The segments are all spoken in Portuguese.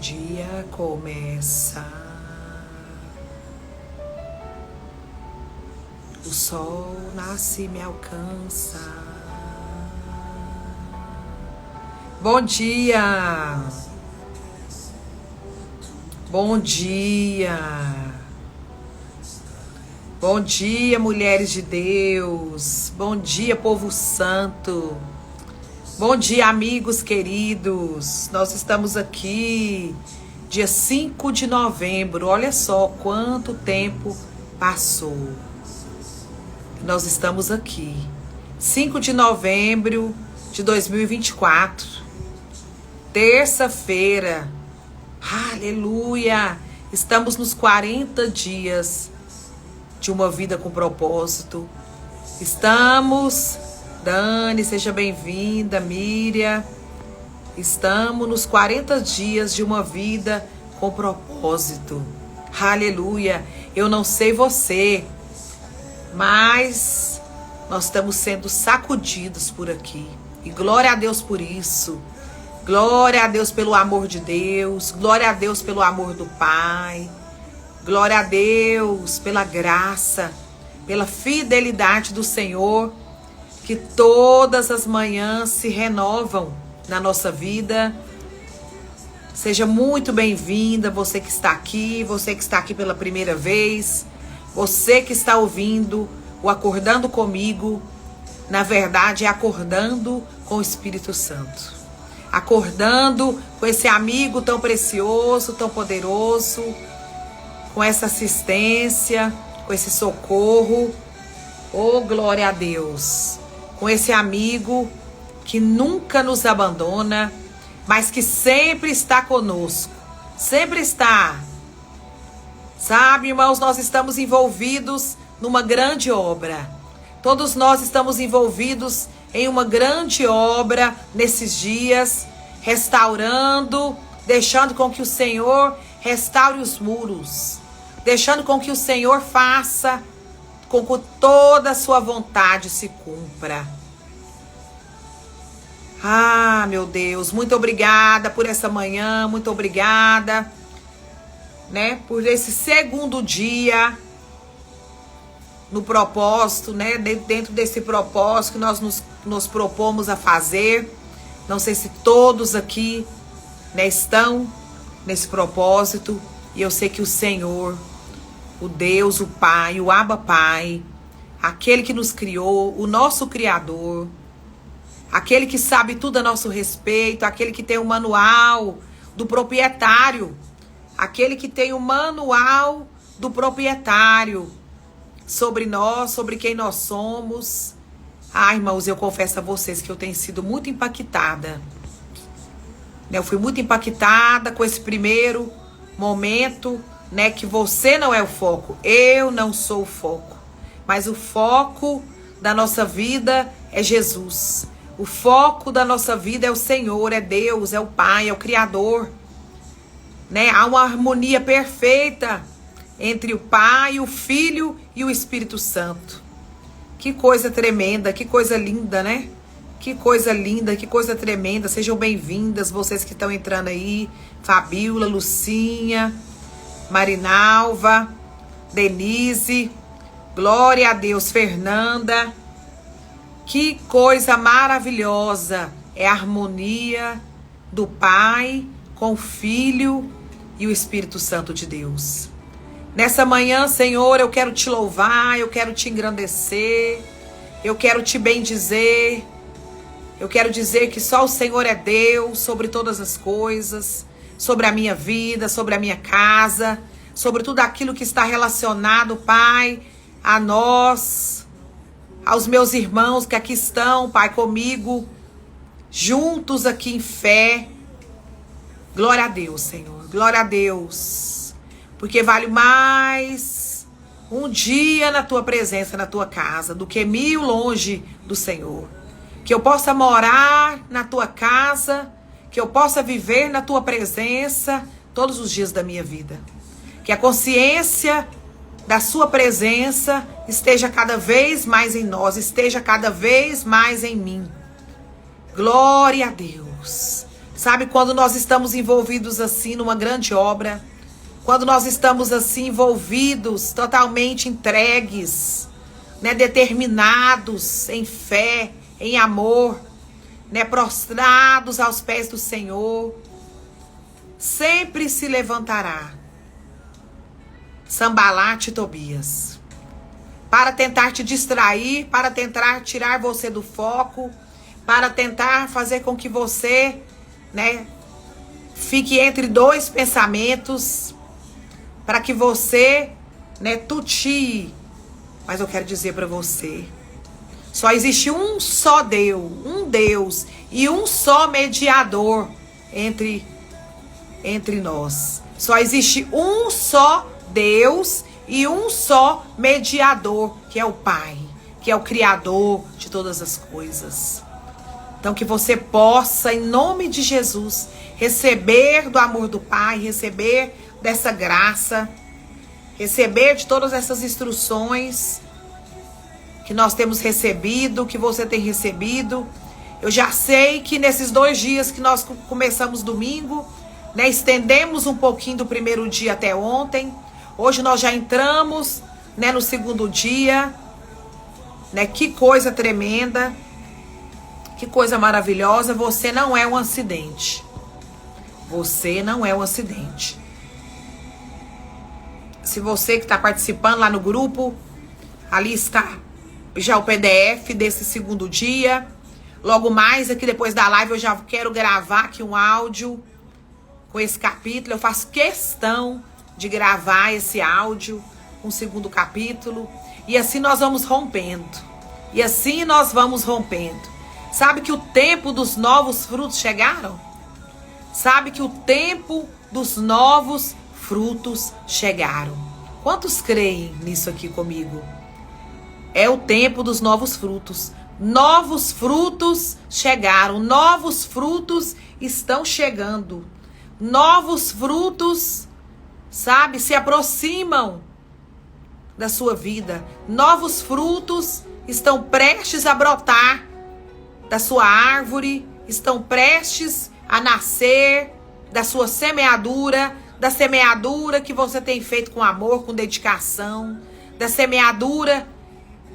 dia começa. O sol nasce e me alcança. Bom dia! Bom dia! Bom dia, mulheres de Deus! Bom dia, povo santo! Bom dia, amigos queridos! Nós estamos aqui, dia 5 de novembro. Olha só quanto tempo passou. Nós estamos aqui, 5 de novembro de 2024, terça-feira. Aleluia! Estamos nos 40 dias de uma vida com propósito. Estamos, Dani, seja bem-vinda, Miriam. Estamos nos 40 dias de uma vida com propósito. Aleluia! Eu não sei você, mas nós estamos sendo sacudidos por aqui. E glória a Deus por isso. Glória a Deus pelo amor de Deus. Glória a Deus pelo amor do Pai. Glória a Deus pela graça, pela fidelidade do Senhor, que todas as manhãs se renovam na nossa vida. Seja muito bem-vinda, você que está aqui pela primeira vez. Você que está ouvindo o Acordando Comigo, na verdade é acordando com o Espírito Santo. Acordando com esse amigo tão precioso, tão poderoso, com essa assistência, com esse socorro. Oh, glória a Deus! Com esse amigo que nunca nos abandona, mas que sempre está conosco. Sempre está. Sabe, irmãos, nós estamos envolvidos numa grande obra. Todos nós estamos envolvidos em uma grande obra nesses dias, restaurando, deixando com que o Senhor restaure os muros, deixando com que o Senhor faça com que toda a sua vontade se cumpra. Ah, meu Deus, muito obrigada por essa manhã, muito obrigada, por esse segundo dia no propósito, dentro desse propósito que nós nos propomos a fazer. Não sei se todos aqui, estão nesse propósito, e eu sei que o Senhor, o Deus, o Pai, o Abba Pai, aquele que nos criou, o nosso Criador, aquele que sabe tudo a nosso respeito, aquele que tem o manual do proprietário, aquele que tem o manual do proprietário sobre nós, sobre quem nós somos. Ah, irmãos, eu confesso a vocês que eu tenho sido muito impactada. Eu fui muito impactada com esse primeiro momento, que você não é o foco, eu não sou o foco, mas o foco da nossa vida é Jesus. O foco da nossa vida é o Senhor, é Deus, é o Pai, é o Criador. Há uma harmonia perfeita entre o Pai, o Filho e o Espírito Santo. Que coisa tremenda, que coisa linda, Que coisa linda, que coisa tremenda. Sejam bem-vindas, vocês que estão entrando aí. Fabíola, Lucinha, Marinalva, Denise, glória a Deus, Fernanda. Que coisa maravilhosa é a harmonia do Pai com o Filho e o Espírito Santo de Deus. Nessa manhã, Senhor, eu quero te louvar, eu quero te engrandecer, eu quero te bendizer, eu quero dizer que só o Senhor é Deus sobre todas as coisas, sobre a minha vida, sobre a minha casa, sobre tudo aquilo que está relacionado, Pai, a nós, aos meus irmãos que aqui estão, Pai, comigo, juntos aqui em fé. Glória a Deus, Senhor, glória a Deus. Porque vale mais um dia na tua presença, na tua casa, do que 1000 longe do Senhor. Que eu possa morar na tua casa, que eu possa viver na tua presença todos os dias da minha vida. Que a consciência da sua presença esteja cada vez mais em nós, esteja cada vez mais em mim. Glória a Deus. Sabe, quando nós estamos envolvidos assim numa grande obra, quando nós estamos assim envolvidos, totalmente entregues, né, determinados em fé, em amor, né, prostrados aos pés do Senhor, sempre se levantará Sambalate e Tobias para tentar te distrair, para tentar tirar você do foco, para tentar fazer com que você, né, fique entre dois pensamentos, para que você, né, tutie. Mas eu quero dizer para você, só existe um só Deus e um só mediador entre nós. Só existe um só Deus e um só mediador, que é o Pai, que é o Criador de todas as coisas. Então que você possa, em nome de Jesus, receber do amor do Pai, receber dessa graça, receber de todas essas instruções que nós temos recebido, que você tem recebido. Eu já sei que nesses 2 dias que nós começamos domingo, né, estendemos um pouquinho do primeiro dia até ontem. Hoje nós já entramos, né, no segundo dia, né? Que coisa tremenda, que coisa maravilhosa. Você não é um acidente. Você não é um acidente. Se você que está participando lá no grupo, ali está já o PDF desse segundo dia. Logo mais, aqui depois da live, eu já quero gravar aqui um áudio com esse capítulo. Eu faço questão de gravar esse áudio com o segundo capítulo. E assim nós vamos rompendo. E assim nós vamos rompendo. Sabe que o tempo dos novos frutos chegaram? Sabe que o tempo dos novos frutos chegaram. Quantos creem nisso aqui comigo? É o tempo dos novos frutos. Novos frutos chegaram. Novos frutos estão chegando. Novos frutos, sabe, se aproximam da sua vida. Novos frutos estão prestes a brotar da sua árvore. Estão prestes a nascer da sua semeadura. Da semeadura que você tem feito com amor, com dedicação. Da semeadura,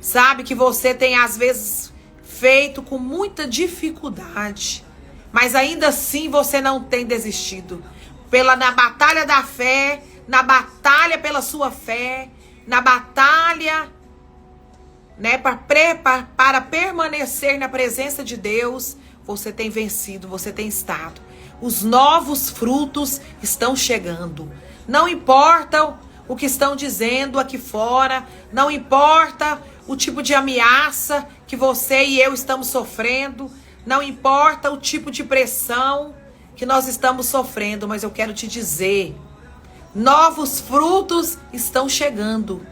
sabe, que você tem às vezes feito com muita dificuldade. Mas ainda assim você não tem desistido. Na batalha da fé, na batalha pela sua fé, na batalha, né, para permanecer na presença de Deus, você tem vencido, você tem estado. Os novos frutos estão chegando. Não importa o que estão dizendo aqui fora, não importa o tipo de ameaça que você e eu estamos sofrendo, não importa o tipo de pressão que nós estamos sofrendo, mas eu quero te dizer, novos frutos estão chegando.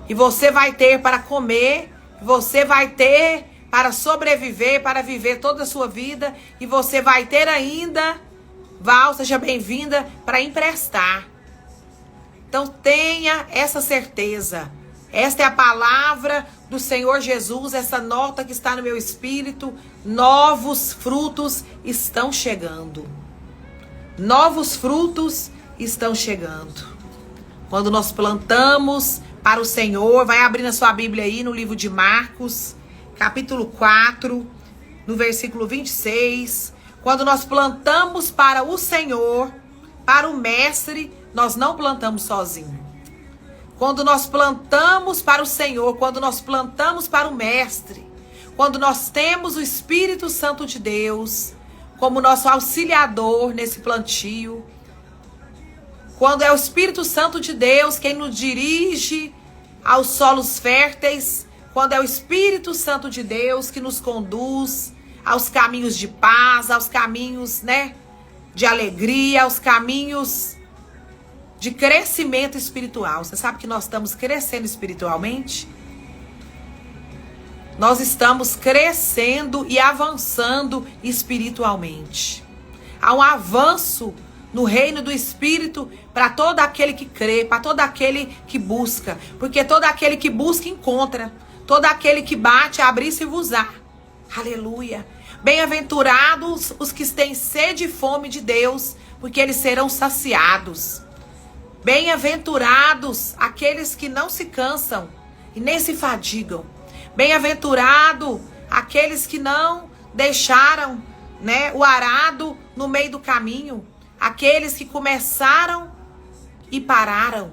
E você vai ter para comer, você vai ter para sobreviver, para viver toda a sua vida, e você vai ter ainda, Val, seja bem-vinda, para emprestar. Então tenha essa certeza. Esta é a palavra do Senhor Jesus, essa nota que está no meu espírito. Novos frutos estão chegando. Novos frutos estão chegando. Quando nós plantamos para o Senhor, vai abrindo a sua Bíblia aí no livro de Marcos, capítulo 4, no versículo 26. Quando nós plantamos para o Senhor, para o Mestre, nós não plantamos sozinhos. Quando nós plantamos para o Senhor, quando nós plantamos para o Mestre, quando nós temos o Espírito Santo de Deus como nosso auxiliador nesse plantio, quando é o Espírito Santo de Deus quem nos dirige aos solos férteis, quando é o Espírito Santo de Deus que nos conduz aos caminhos de paz, aos caminhos, né, de alegria, aos caminhos de crescimento espiritual. Você sabe que nós estamos crescendo espiritualmente? Nós estamos crescendo e avançando espiritualmente. Há um avanço no reino do Espírito para todo aquele que crê, para todo aquele que busca. Porque todo aquele que busca encontra. Todo aquele que bate, abre-se-vos-á. Aleluia. Bem-aventurados os que têm sede e fome de Deus, porque eles serão saciados. Bem-aventurados aqueles que não se cansam e nem se fadigam. Bem-aventurado aqueles que não deixaram, né, o arado no meio do caminho. Aqueles que começaram e pararam.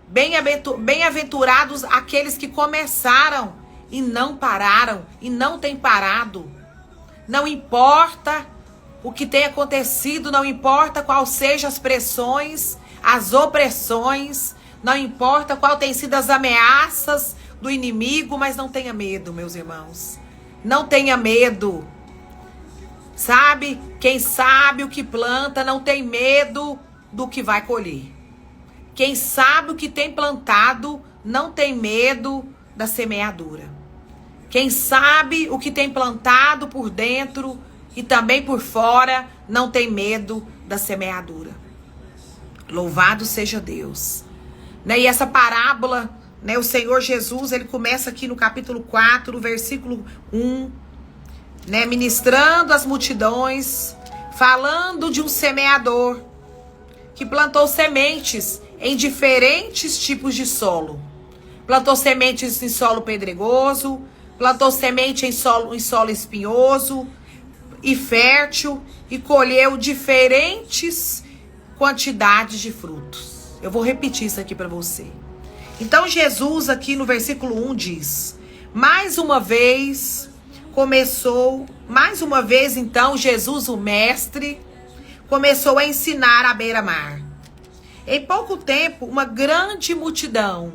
Bem-aventurados aqueles que começaram e não pararam e não têm parado. Não importa o que tenha acontecido, não importa quais sejam as pressões, as opressões, não importa qual tenham sido as ameaças do inimigo, mas não tenha medo, meus irmãos. Não tenha medo. Sabe? Quem sabe o que planta não tem medo do que vai colher. Quem sabe o que tem plantado não tem medo da semeadura. Quem sabe o que tem plantado por dentro e também por fora não tem medo da semeadura. Louvado seja Deus. Né? E essa parábola, né, o Senhor Jesus, ele começa aqui no capítulo 4, versículo 1, né, ministrando as multidões, falando de um semeador que plantou sementes em diferentes tipos de solo. Plantou sementes em solo pedregoso, plantou semente em solo espinhoso e fértil e colheu diferentes quantidades de frutos. Eu vou repetir isso aqui para você. Então Jesus aqui no versículo 1 diz: mais uma vez então Jesus, o mestre, começou a ensinar à beira-mar. Em pouco tempo, uma grande multidão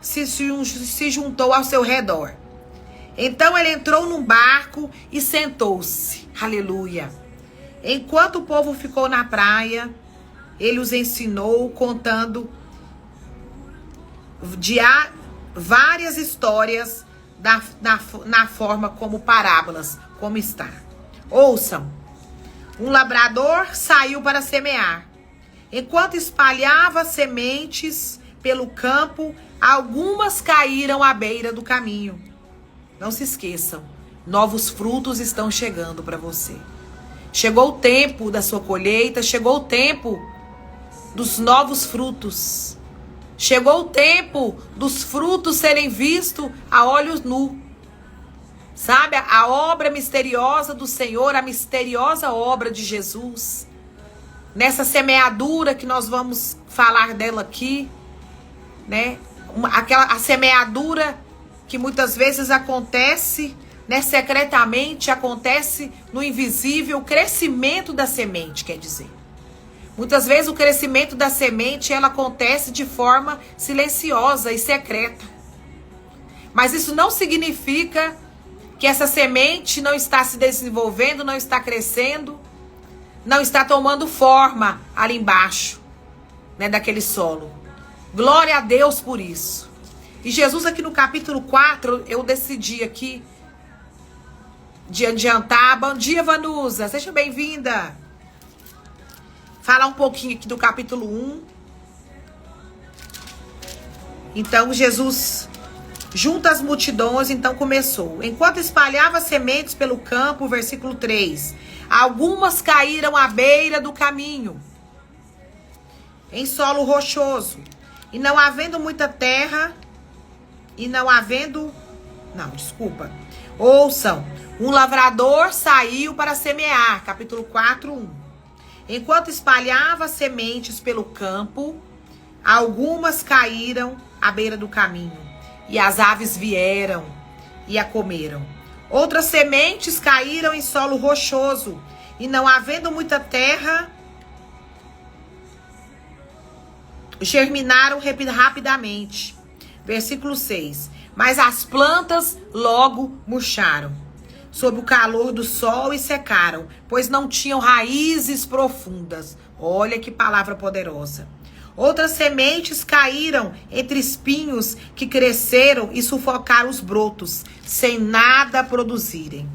se juntou ao seu redor. Então ele entrou num barco e sentou-se. Aleluia. Enquanto o povo ficou na praia, ele os ensinou, contando várias histórias na forma como parábolas, como está. Ouçam. Um labrador saiu para semear. Enquanto espalhava sementes pelo campo, algumas caíram à beira do caminho. Não se esqueçam, novos frutos estão chegando para você. Chegou o tempo da sua colheita, chegou o tempo dos novos frutos. Chegou o tempo dos frutos serem vistos a olhos nus. Sabe, a obra misteriosa do Senhor, a misteriosa obra de Jesus. Nessa semeadura que nós vamos falar dela aqui, né? A semeadura que muitas vezes acontece, né, secretamente, acontece no invisível, o crescimento da semente, quer dizer. Muitas vezes o crescimento da semente, ela acontece de forma silenciosa e secreta. Mas isso não significa que essa semente não está se desenvolvendo, não está crescendo, não está tomando forma ali embaixo, né, daquele solo. Glória a Deus por isso. E Jesus aqui no capítulo 4, eu decidi aqui de adiantar. Bom dia, Vanusa, seja bem-vinda. Falar um pouquinho aqui do capítulo 1. Então, Jesus junta as multidões, então começou. Enquanto espalhava sementes pelo campo, versículo 3. Algumas caíram à beira do caminho, em solo rochoso. E não havendo muita terra, Ouçam, um lavrador saiu para semear, capítulo 4, 1. Enquanto espalhava sementes pelo campo, algumas caíram à beira do caminho, e as aves vieram e a comeram. Outras sementes caíram em solo rochoso, e não havendo muita terra, germinaram rapidamente. Versículo 6. Mas as plantas logo murcharam sob o calor do sol e secaram, pois não tinham raízes profundas. Olha que palavra poderosa. Outras sementes caíram entre espinhos que cresceram e sufocaram os brotos, sem nada produzirem.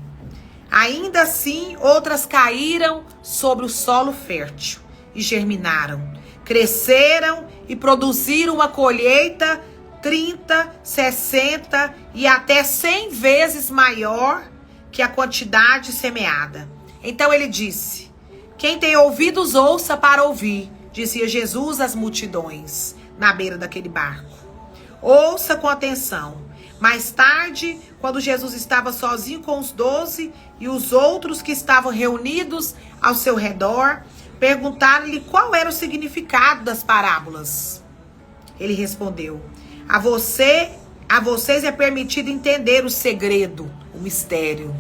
Ainda assim, outras caíram sobre o solo fértil e germinaram. Cresceram e produziram uma colheita 30, 60 e até 100 vezes maior que a quantidade semeada. Então ele disse: quem tem ouvidos, ouça para ouvir, dizia Jesus às multidões na beira daquele barco. Ouça com atenção. Mais tarde, quando Jesus estava sozinho com os 12 e os outros que estavam reunidos ao seu redor, perguntaram-lhe qual era o significado das parábolas. Ele respondeu: a vocês é permitido entender o segredo, o mistério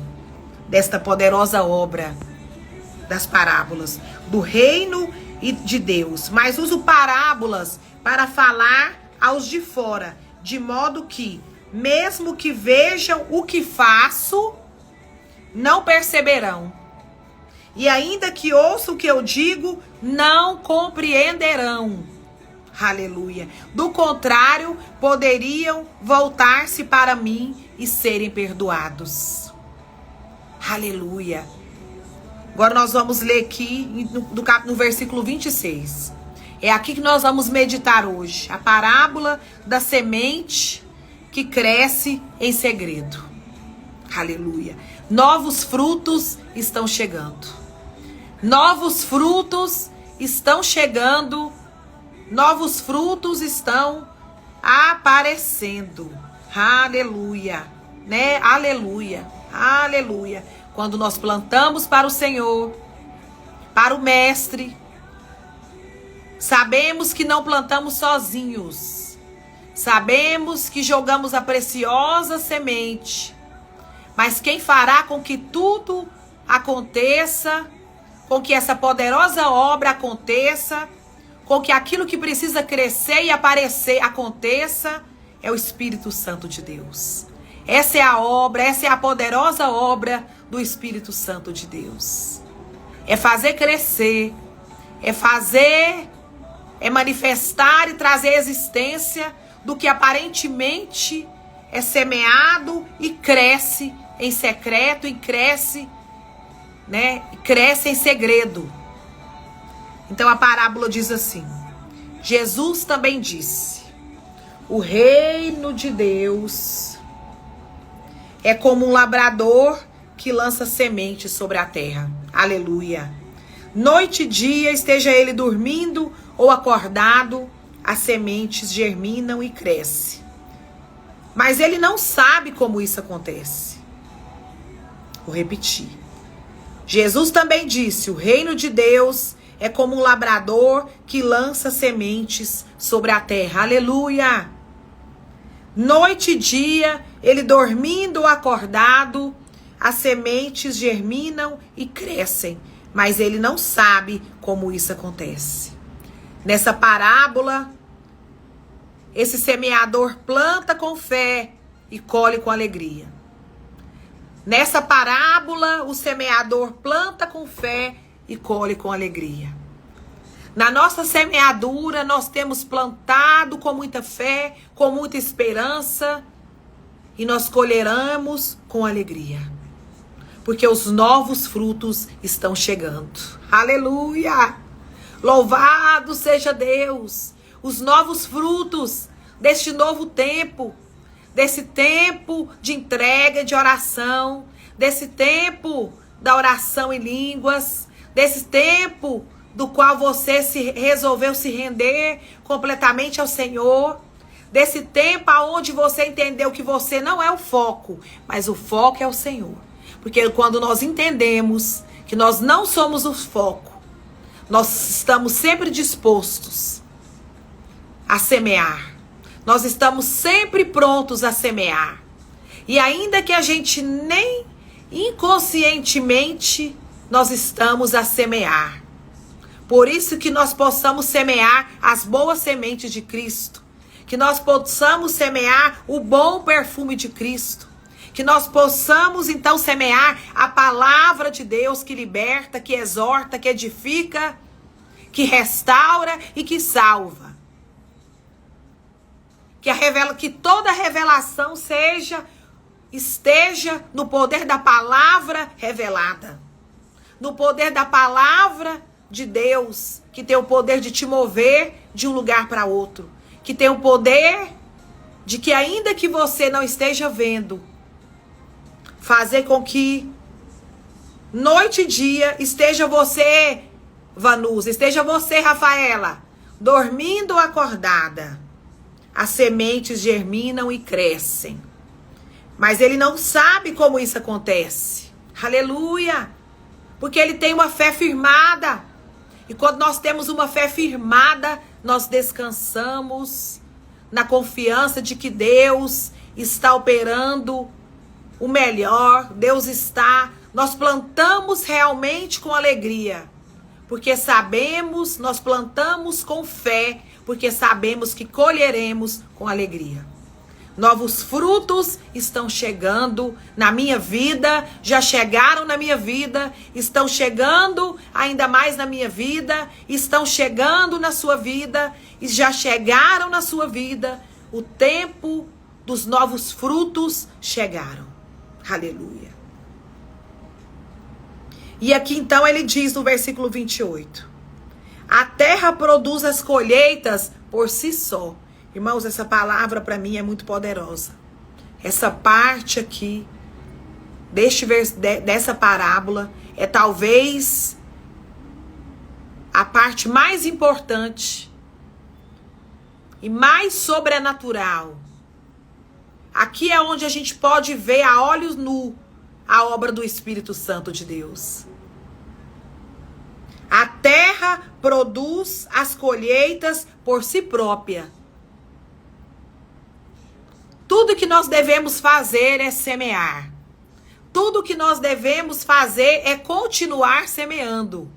desta poderosa obra das parábolas, do reino de Deus. Mas uso parábolas para falar aos de fora, de modo que, mesmo que vejam o que faço, não perceberão. E ainda que ouçam o que eu digo, não compreenderão. Aleluia. Do contrário, poderiam voltar-se para mim e serem perdoados. Aleluia. Agora nós vamos ler aqui no versículo 26. É aqui que nós vamos meditar hoje. A parábola da semente que cresce em segredo. Aleluia. Novos frutos estão chegando. Novos frutos estão chegando. Novos frutos estão aparecendo. Aleluia. Né? Aleluia. Aleluia. Quando nós plantamos para o Senhor, para o Mestre, sabemos que não plantamos sozinhos. Sabemos que jogamos a preciosa semente. Mas quem fará com que tudo aconteça, com que essa poderosa obra aconteça, com que aquilo que precisa crescer e aparecer aconteça, é o Espírito Santo de Deus. Essa é a obra, essa é a poderosa obra do Espírito Santo de Deus. É fazer crescer, é manifestar e trazer existência do que aparentemente é semeado e cresce em secreto e cresce, né? Cresce em segredo. Então a parábola diz assim: Jesus também disse: o reino de Deus é como um labrador que lança semente sobre a terra. Aleluia. Noite e dia, esteja ele dormindo ou acordado, as sementes germinam e crescem. Mas ele não sabe como isso acontece. Vou repetir. Jesus também disse: o reino de Deus é como um labrador que lança sementes sobre a terra. Aleluia. Noite e dia, ele dormindo ou acordado, as sementes germinam e crescem, mas ele não sabe como isso acontece. Nessa parábola, esse semeador planta com fé e colhe com alegria. Nessa parábola, o semeador planta com fé e colhe com alegria. Na nossa semeadura, nós temos plantado com muita fé, com muita esperança, e nós colheremos com alegria. Porque os novos frutos estão chegando. Aleluia! Louvado seja Deus! Os novos frutos deste novo tempo, desse tempo de entrega, de oração, desse tempo da oração em línguas, desse tempo do qual você resolveu se render completamente ao Senhor, desse tempo aonde você entendeu que você não é o foco, mas o foco é o Senhor. Porque quando nós entendemos que nós não somos o foco, nós estamos sempre dispostos a semear. Nós estamos sempre prontos a semear. E ainda que a gente nem inconscientemente, nós estamos a semear. Por isso que nós possamos semear as boas sementes de Cristo. Que nós possamos semear o bom perfume de Cristo. Que nós possamos então semear a palavra de Deus que liberta, que exorta, que edifica, que restaura e que salva. Que toda revelação esteja no poder da palavra revelada. No poder da palavra de Deus, que tem o poder de te mover de um lugar para outro. Que tem o poder de que ainda que você não esteja vendo, fazer com que noite e dia esteja você, Vanusa, esteja você, Rafaela, dormindo ou acordada. As sementes germinam e crescem. Mas ele não sabe como isso acontece. Aleluia! Porque ele tem uma fé firmada. E quando nós temos uma fé firmada, nós descansamos na confiança de que Deus está operando o melhor. Nós plantamos realmente com alegria. Porque sabemos, nós plantamos com fé, porque sabemos que colheremos com alegria. Novos frutos estão chegando na minha vida, já chegaram na minha vida, estão chegando ainda mais na minha vida, estão chegando na sua vida e já chegaram na sua vida. O tempo dos novos frutos chegaram. Aleluia. E aqui então ele diz no versículo 28. A terra produz as colheitas por si só. Irmãos, essa palavra para mim é muito poderosa. Essa parte aqui, dessa parábola, é talvez a parte mais importante e mais sobrenatural. Aqui é onde a gente pode ver a olhos nus a obra do Espírito Santo de Deus. A terra produz as colheitas por si própria. Tudo que nós devemos fazer é semear. Tudo que nós devemos fazer é continuar semeando.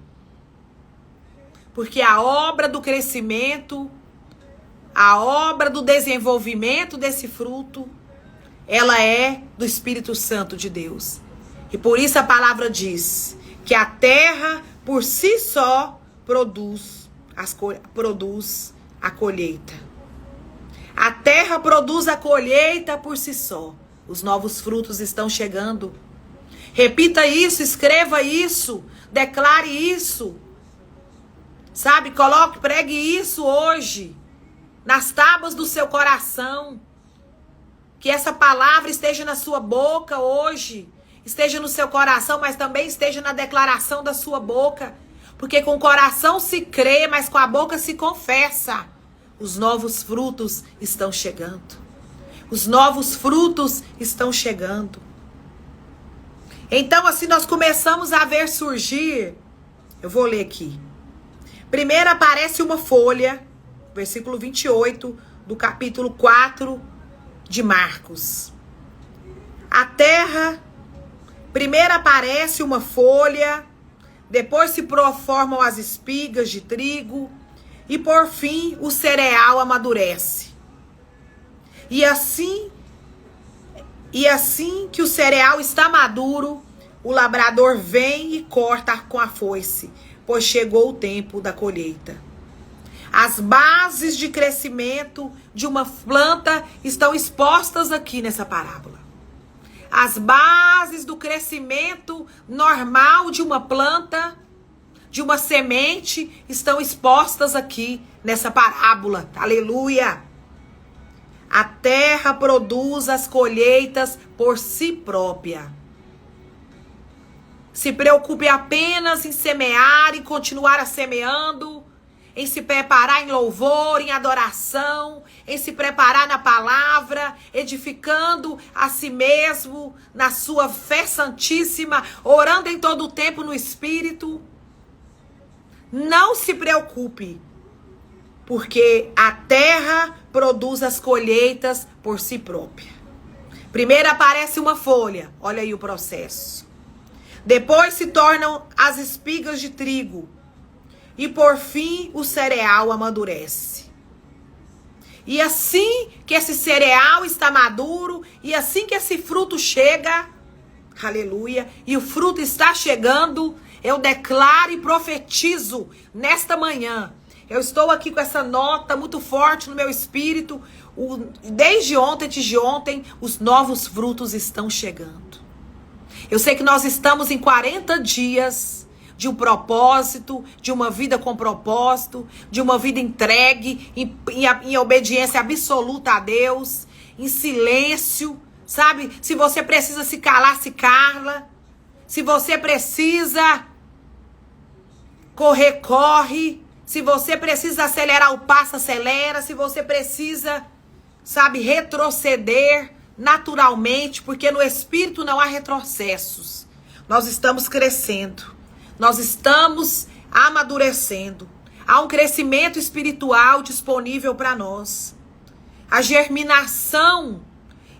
Porque a obra do crescimento, a obra do desenvolvimento desse fruto, ela é do Espírito Santo de Deus. E por isso a palavra diz que a terra por si só produz a colheita. A terra produz a colheita por si só. Os novos frutos estão chegando. Repita isso, escreva isso, declare isso. Sabe, pregue isso hoje nas tábuas do seu coração. Que essa palavra esteja na sua boca hoje, esteja no seu coração, mas também esteja na declaração da sua boca. Porque com o coração se crê, mas com a boca se confessa. Os novos frutos estão chegando. Os novos frutos estão chegando. Então, assim, nós começamos a ver surgir. Eu vou ler aqui. Primeiro aparece uma folha, versículo 28, do capítulo 4 de Marcos. A terra, primeiro aparece uma folha, depois se formam as espigas de trigo, e por fim o cereal amadurece. E assim que o cereal está maduro, o lavrador vem e corta com a foice, pois chegou o tempo da colheita. As bases de crescimento de uma planta estão expostas aqui nessa parábola. As bases do crescimento normal de uma planta, de uma semente, estão expostas aqui nessa parábola. Aleluia! A terra produz as colheitas por si própria. Se preocupe apenas em semear e continuar a semeando, em se preparar em louvor, em adoração, em se preparar na palavra, edificando a si mesmo, na sua fé santíssima, orando em todo o tempo no Espírito. Não se preocupe, porque a terra produz as colheitas por si própria. Primeiro aparece uma folha, olha aí o processo. Depois se tornam as espigas de trigo. E por fim o cereal amadurece. E assim que esse cereal está maduro, e assim que esse fruto chega, aleluia, e o fruto está chegando, eu declaro e profetizo nesta manhã. Eu estou aqui com essa nota muito forte no meu espírito. Desde ontem, antes de ontem, os novos frutos estão chegando. Eu sei que nós estamos em 40 dias de um propósito, de uma vida com propósito, de uma vida entregue, em obediência absoluta a Deus, em silêncio, Sabe? Se você precisa se calar, se cala. Se você precisa correr, corre. Se você precisa acelerar o passo, acelera. Se você precisa, sabe, retroceder naturalmente, porque no espírito não há retrocessos. Nós estamos crescendo. Nós estamos amadurecendo. Há um crescimento espiritual disponível para nós. A germinação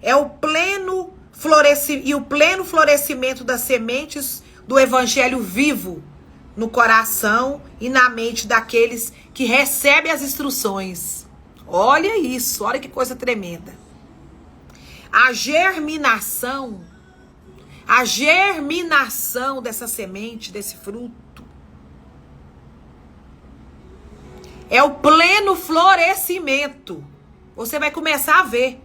é o pleno florescimento das sementes do evangelho vivo no coração e na mente daqueles que recebem as instruções. Olha isso, olha que coisa tremenda. A germinação dessa semente, desse fruto, é o pleno florescimento. Você vai começar a ver.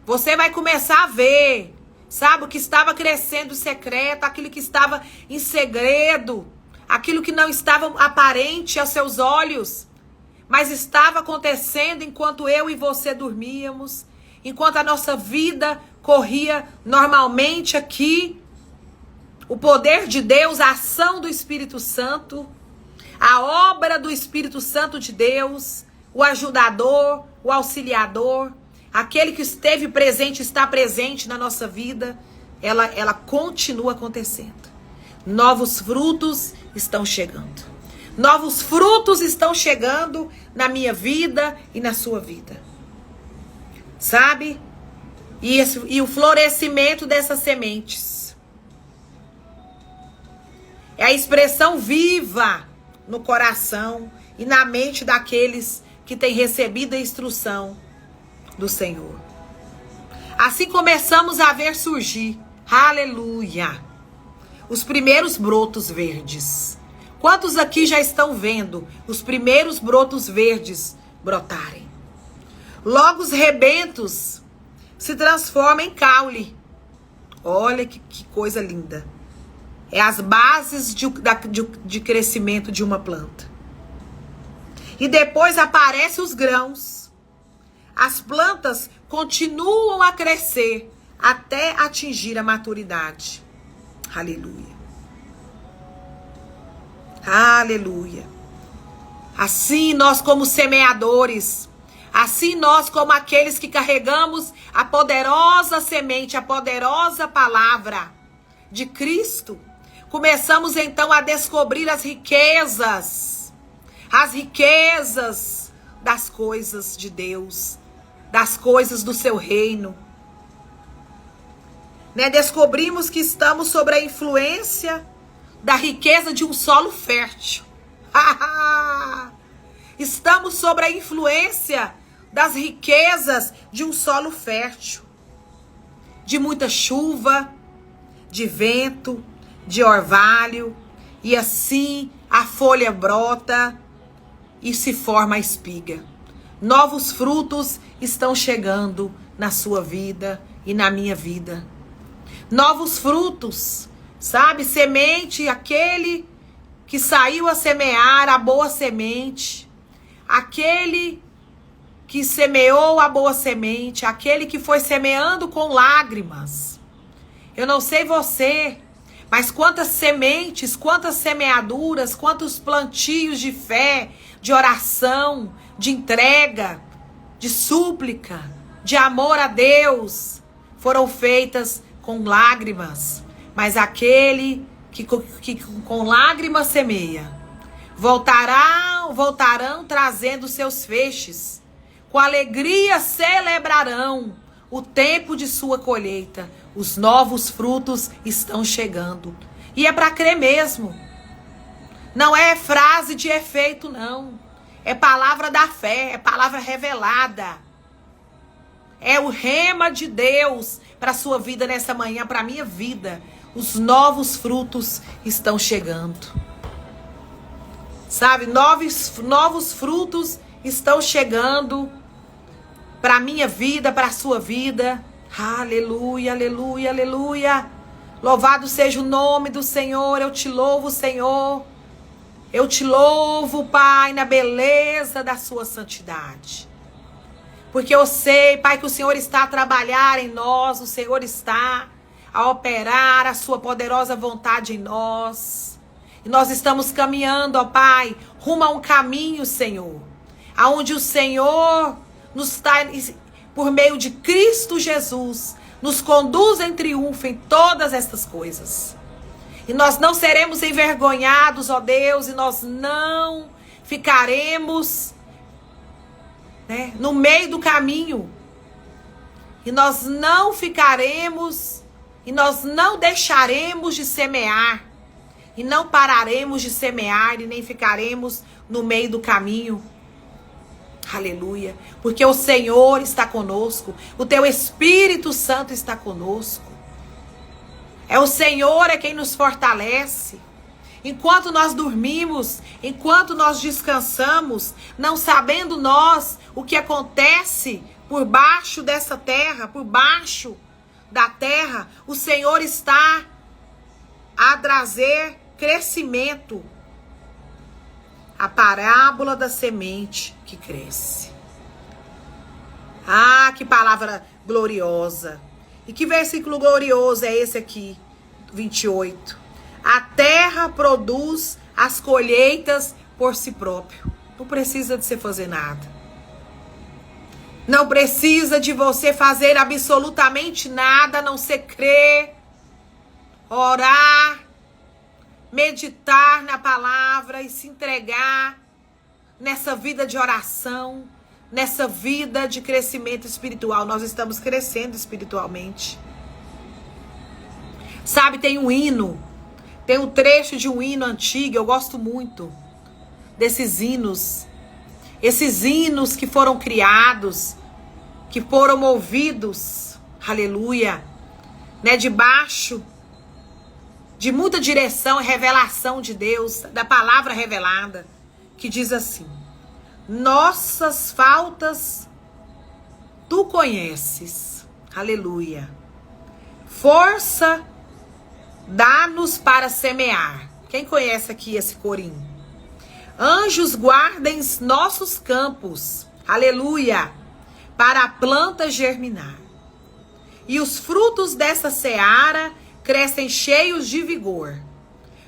Você vai começar a ver, sabe, o que estava crescendo secreto, aquilo que estava em segredo, aquilo que não estava aparente aos seus olhos, mas estava acontecendo enquanto eu e você dormíamos, enquanto a nossa vida corria normalmente aqui. O poder de Deus, a ação do Espírito Santo, a obra do Espírito Santo de Deus, o ajudador, o auxiliador, aquele que esteve presente, está presente na nossa vida, ela continua acontecendo. Novos frutos estão chegando. Novos frutos estão chegando na minha vida e na sua vida. Sabe? E o florescimento dessas sementes é a expressão viva no coração e na mente daqueles que têm recebido a instrução do Senhor. Assim começamos a ver surgir, aleluia, os primeiros brotos verdes. Quantos aqui já estão vendo os primeiros brotos verdes brotarem? Logo os rebentos se transformam em caule. Olha que coisa linda. É as bases de crescimento de uma planta. E depois aparecem os grãos. As plantas continuam a crescer até atingir a maturidade. Aleluia. Aleluia. Assim nós como semeadores, assim nós como aqueles que carregamos a poderosa semente, a poderosa palavra de Cristo, começamos então a descobrir as riquezas das coisas de Deus, das coisas do seu reino. Né? Descobrimos que estamos sob a influência da riqueza de um solo fértil. Estamos sob a influência das riquezas de um solo fértil, de muita chuva, de vento, de orvalho, e assim a folha brota e se forma a espiga. Novos frutos estão chegando na sua vida e na minha vida. Novos frutos, sabe? Semente, aquele que saiu a semear a boa semente, aquele que semeou a boa semente, aquele que foi semeando com lágrimas. Eu não sei você, mas quantas sementes, quantas semeaduras, quantos plantios de fé, de oração, de entrega, de súplica, de amor a Deus, foram feitas com lágrimas. Mas aquele que com lágrimas semeia, voltarão trazendo seus feixes. Com alegria celebrarão o tempo de sua colheita. Os novos frutos estão chegando. E é para crer mesmo. Não é frase de efeito, não. É palavra da fé, é palavra revelada. É o rema de Deus para a sua vida nessa manhã, para a minha vida. Os novos frutos estão chegando. Sabe, novos frutos estão chegando para a minha vida, para a sua vida. Aleluia, aleluia, aleluia. Louvado seja o nome do Senhor. Eu te louvo, Senhor. Eu te louvo, Pai, na beleza da sua santidade. Porque eu sei, Pai, que o Senhor está a trabalhar em nós, o Senhor está a operar a sua poderosa vontade em nós. E nós estamos caminhando, ó Pai, rumo a um caminho, Senhor, aonde o Senhor nos está, por meio de Cristo Jesus, nos conduz em triunfo em todas estas coisas. E nós não seremos envergonhados, ó Deus, e nós não ficaremos, né, no meio do caminho. E nós não ficaremos, e nós não deixaremos de semear. E não pararemos de semear, e nem ficaremos no meio do caminho. Aleluia. Porque o Senhor está conosco. O teu Espírito Santo está conosco. É o Senhor quem nos fortalece. Enquanto nós dormimos, enquanto nós descansamos, não sabendo nós o que acontece por baixo dessa terra, por baixo da terra, o Senhor está a trazer crescimento. A parábola da semente que cresce. Ah, que palavra gloriosa. E que versículo glorioso é esse aqui, 28. A terra produz as colheitas por si próprio. Não precisa de você fazer nada. Não precisa de você fazer absolutamente nada, a não ser crer, orar, meditar na palavra e se entregar nessa vida de oração, nessa vida de crescimento espiritual. Nós estamos crescendo espiritualmente. Sabe, tem um hino, tem um trecho de um hino antigo, eu gosto muito desses hinos. Esses hinos que foram criados, que foram ouvidos, aleluia, né, debaixo de muita direção e revelação de Deus, da palavra revelada, que diz assim: nossas faltas tu conheces, aleluia. Força dá-nos para semear. Quem conhece aqui esse corinho? Anjos guardem nossos campos, aleluia, para a planta germinar. E os frutos dessa seara crescem cheios de vigor.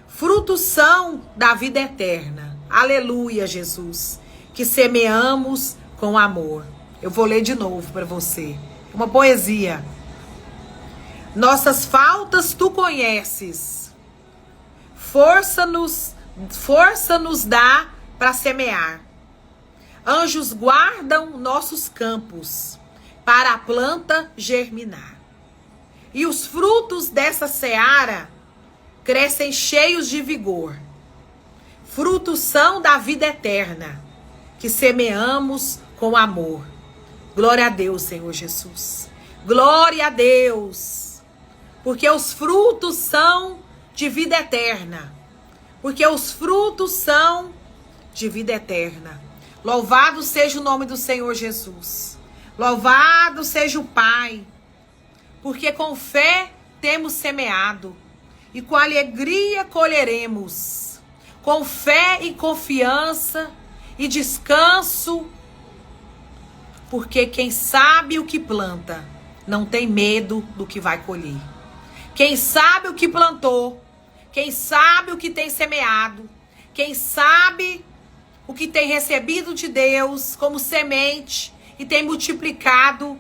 Frutos são da vida eterna. Aleluia, Jesus. Que semeamos com amor. Eu vou ler de novo para você. Uma poesia. Nossas faltas tu conheces. Força nos dá para semear. Anjos guardam nossos campos para a planta germinar. E os frutos dessa seara crescem cheios de vigor. Frutos são da vida eterna, que semeamos com amor. Glória a Deus, Senhor Jesus. Glória a Deus. Porque os frutos são de vida eterna. Porque os frutos são de vida eterna. Louvado seja o nome do Senhor Jesus. Louvado seja o Pai. Porque com fé temos semeado, e com alegria colheremos. Com fé e confiança e descanso. Porque quem sabe o que planta, não tem medo do que vai colher. Quem sabe o que plantou, quem sabe o que tem semeado, quem sabe o que tem recebido de Deus como semente e tem multiplicado,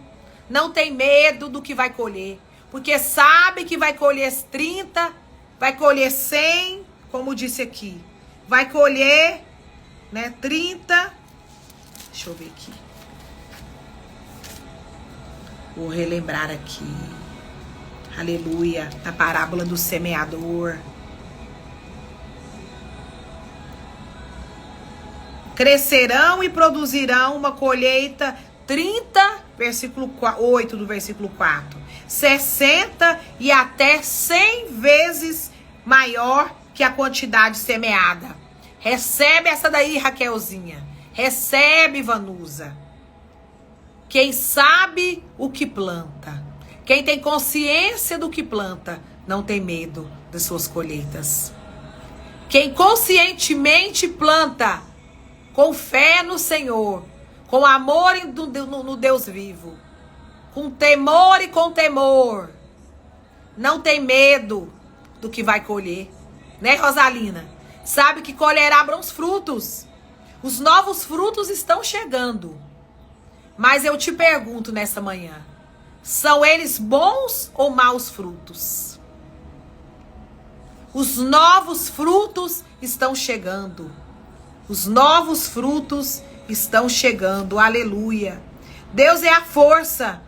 não tem medo do que vai colher, porque sabe que vai colher 30, vai colher 100, como disse aqui. Vai colher, né, 30. Deixa eu ver aqui. Vou relembrar aqui. Aleluia. A parábola do semeador. Crescerão e produzirão uma colheita 30, versículo 8 do versículo 4. 60 e até 100 vezes maior que a quantidade semeada. Recebe essa daí, Raquelzinha. Recebe, Vanusa. Quem sabe o que planta, quem tem consciência do que planta, não tem medo das suas colheitas. Quem conscientemente planta, com fé no Senhor, com amor no Deus vivo, com temor e com temor. Não tem medo do que vai colher, né, Rosalina? Sabe que colherá bons frutos. Os novos frutos estão chegando. Mas eu te pergunto nessa manhã, são eles bons ou maus frutos? Os novos frutos estão chegando. Os novos frutos estão chegando. Aleluia. Deus é a força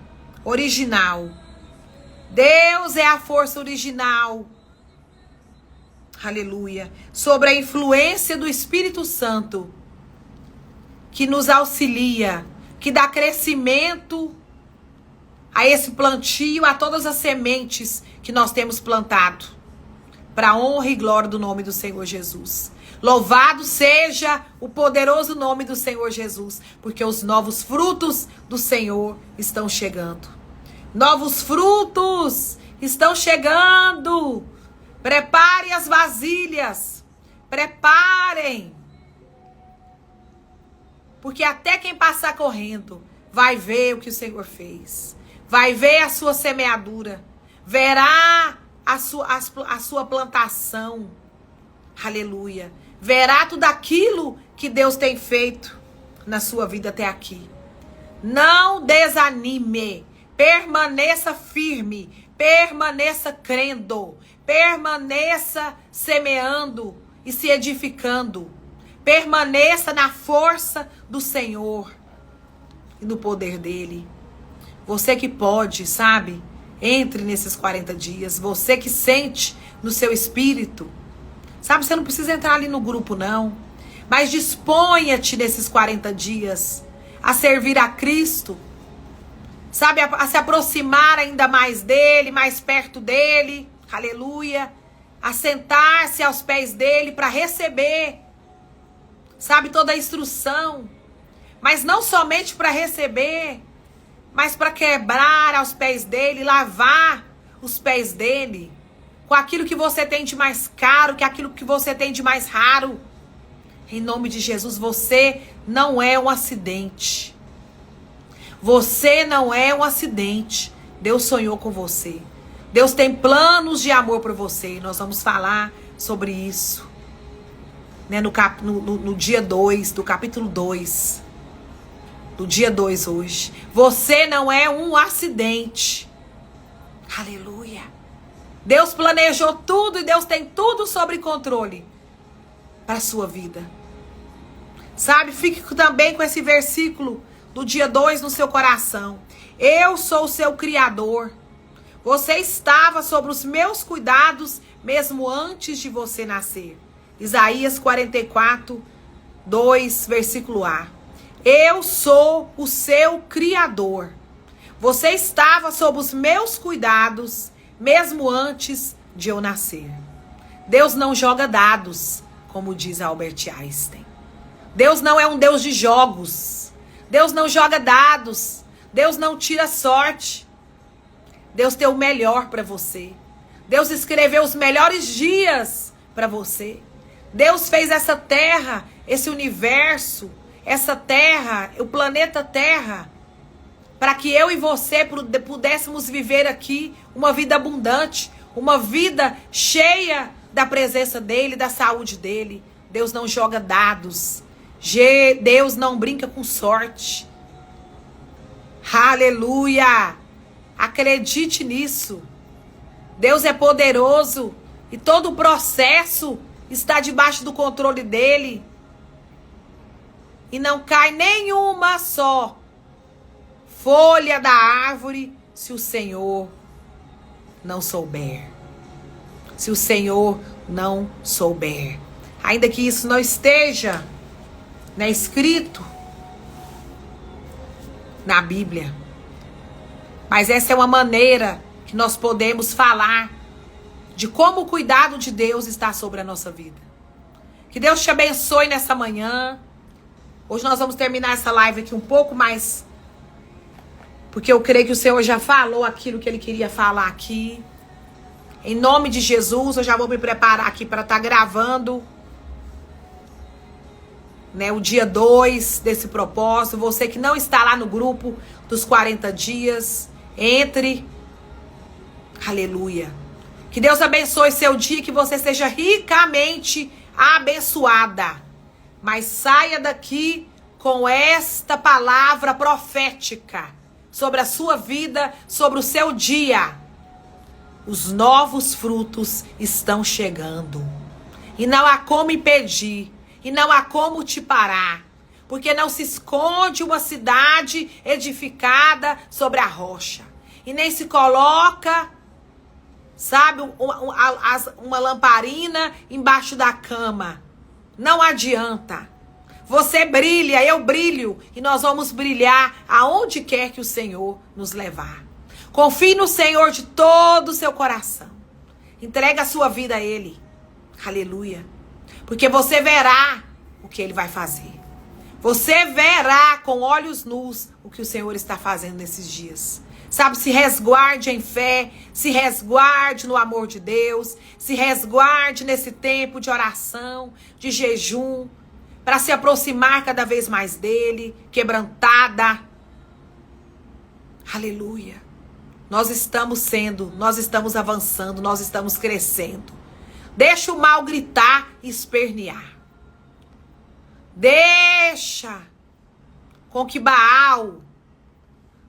original. Deus é a força original. Aleluia. Sobre a influência do Espírito Santo, que nos auxilia, que dá crescimento a esse plantio, a todas as sementes que nós temos plantado, para a honra e glória do nome do Senhor Jesus. Louvado seja o poderoso nome do Senhor Jesus, porque os novos frutos do Senhor estão chegando. Novos frutos estão chegando. Preparem as vasilhas. Preparem. Porque até quem passar correndo vai ver o que o Senhor fez. Vai ver a sua semeadura. Verá a sua plantação. Aleluia. Verá tudo aquilo que Deus tem feito na sua vida até aqui. Não desanime. Permaneça firme. Permaneça crendo. Permaneça semeando e se edificando. Permaneça na força do Senhor e no poder dele. Você que pode, sabe? Entre nesses 40 dias. Você que sente no seu espírito. Sabe, você não precisa entrar ali no grupo, não. Mas disponha-te nesses 40 dias a servir a Cristo. Sabe, a se aproximar ainda mais dele, mais perto dele. Aleluia. A sentar-se aos pés dele para receber, sabe, toda a instrução. Mas não somente para receber, mas para quebrar aos pés dele, lavar os pés dele com aquilo que você tem de mais caro, que aquilo que você tem de mais raro. Em nome de Jesus, você não é um acidente. Você não é um acidente. Deus sonhou com você. Deus tem planos de amor por você. E nós vamos falar sobre isso, né, no dia 2, do capítulo 2. Do dia 2 hoje. Você não é um acidente. Aleluia. Deus planejou tudo e Deus tem tudo sob controle para a sua vida. Sabe, fique também com esse versículo do dia 2 no seu coração. Eu sou o seu Criador. Você estava sobre os meus cuidados mesmo antes de você nascer. Isaías 44, 2, versículo A. Eu sou o seu Criador. Você estava sob os meus cuidados mesmo antes de eu nascer. Deus não joga dados, como diz Albert Einstein. Deus não é um Deus de jogos. Deus não joga dados. Deus não tira sorte. Deus tem o melhor para você. Deus escreveu os melhores dias para você. Deus fez essa terra, esse universo, essa terra, o planeta Terra, para que eu e você pudéssemos viver aqui uma vida abundante, uma vida cheia da presença dele, da saúde dele. Deus não joga dados. Deus não brinca com sorte. Aleluia! Acredite nisso. Deus é poderoso e todo o processo está debaixo do controle dele. E não cai nenhuma só folha da árvore se o Senhor não souber. Se o Senhor não souber. Ainda que isso não esteja, né, escrito na Bíblia. Mas essa é uma maneira que nós podemos falar de como o cuidado de Deus está sobre a nossa vida. Que Deus te abençoe nessa manhã. Hoje nós vamos terminar essa live aqui um pouco mais, porque eu creio que o Senhor já falou aquilo que Ele queria falar aqui. Em nome de Jesus, eu já vou me preparar aqui para estar gravando né, o dia 2 desse propósito. Você que não está lá no grupo dos 40 dias, entre. Aleluia. Que Deus abençoe seu dia, que você seja ricamente abençoada. Mas saia daqui com esta palavra profética sobre a sua vida, sobre o seu dia. Os novos frutos estão chegando. E não há como impedir. E não há como te parar. Porque não se esconde uma cidade edificada sobre a rocha. E nem se coloca, sabe, uma lamparina embaixo da cama. Não adianta. Você brilha, eu brilho. E nós vamos brilhar aonde quer que o Senhor nos levar. Confie no Senhor de todo o seu coração. Entrega a sua vida a Ele. Aleluia. Porque você verá o que Ele vai fazer. Você verá com olhos nus o que o Senhor está fazendo nesses dias. Sabe, se resguarde em fé, se resguarde no amor de Deus, se resguarde nesse tempo de oração, de jejum, para se aproximar cada vez mais dele, quebrantada. Aleluia. Nós estamos avançando, nós estamos crescendo. Deixa o mal gritar e espernear. Deixa com que Baal,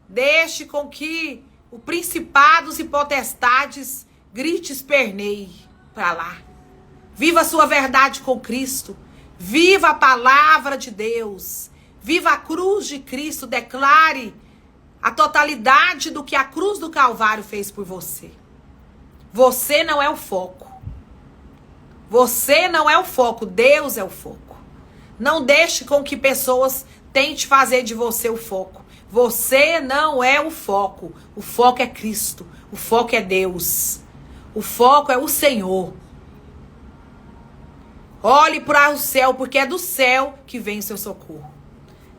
deixe com que o principados e potestades grite e esperneie para lá. Viva a sua verdade com Cristo. Viva a palavra de Deus. Viva a cruz de Cristo. Declare a totalidade do que a cruz do Calvário fez por você. Você não é o foco. Você não é o foco. Deus é o foco. Não deixe com que pessoas tentem fazer de você o foco. Você não é o foco. O foco é Cristo. O foco é Deus. O foco é o Senhor. Olhe para o céu, porque é do céu que vem o seu socorro.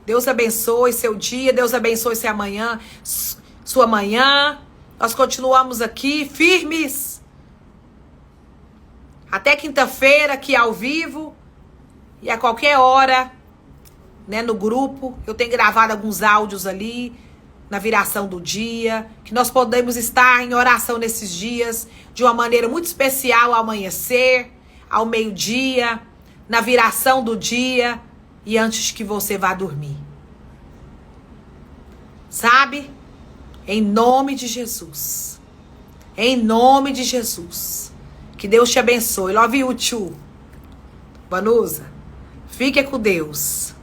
Deus abençoe seu dia. Deus abençoe seu amanhã, sua manhã. Nós continuamos aqui firmes. Até quinta-feira, aqui ao vivo. E a qualquer hora, né, no grupo. Eu tenho gravado alguns áudios ali, na viração do dia. Que nós podemos estar em oração nesses dias, de uma maneira muito especial, ao amanhecer, ao meio-dia, na viração do dia e antes que você vá dormir. Sabe? Em nome de Jesus. Em nome de Jesus. Que Deus te abençoe. Love you too. Vanusa, fique com Deus.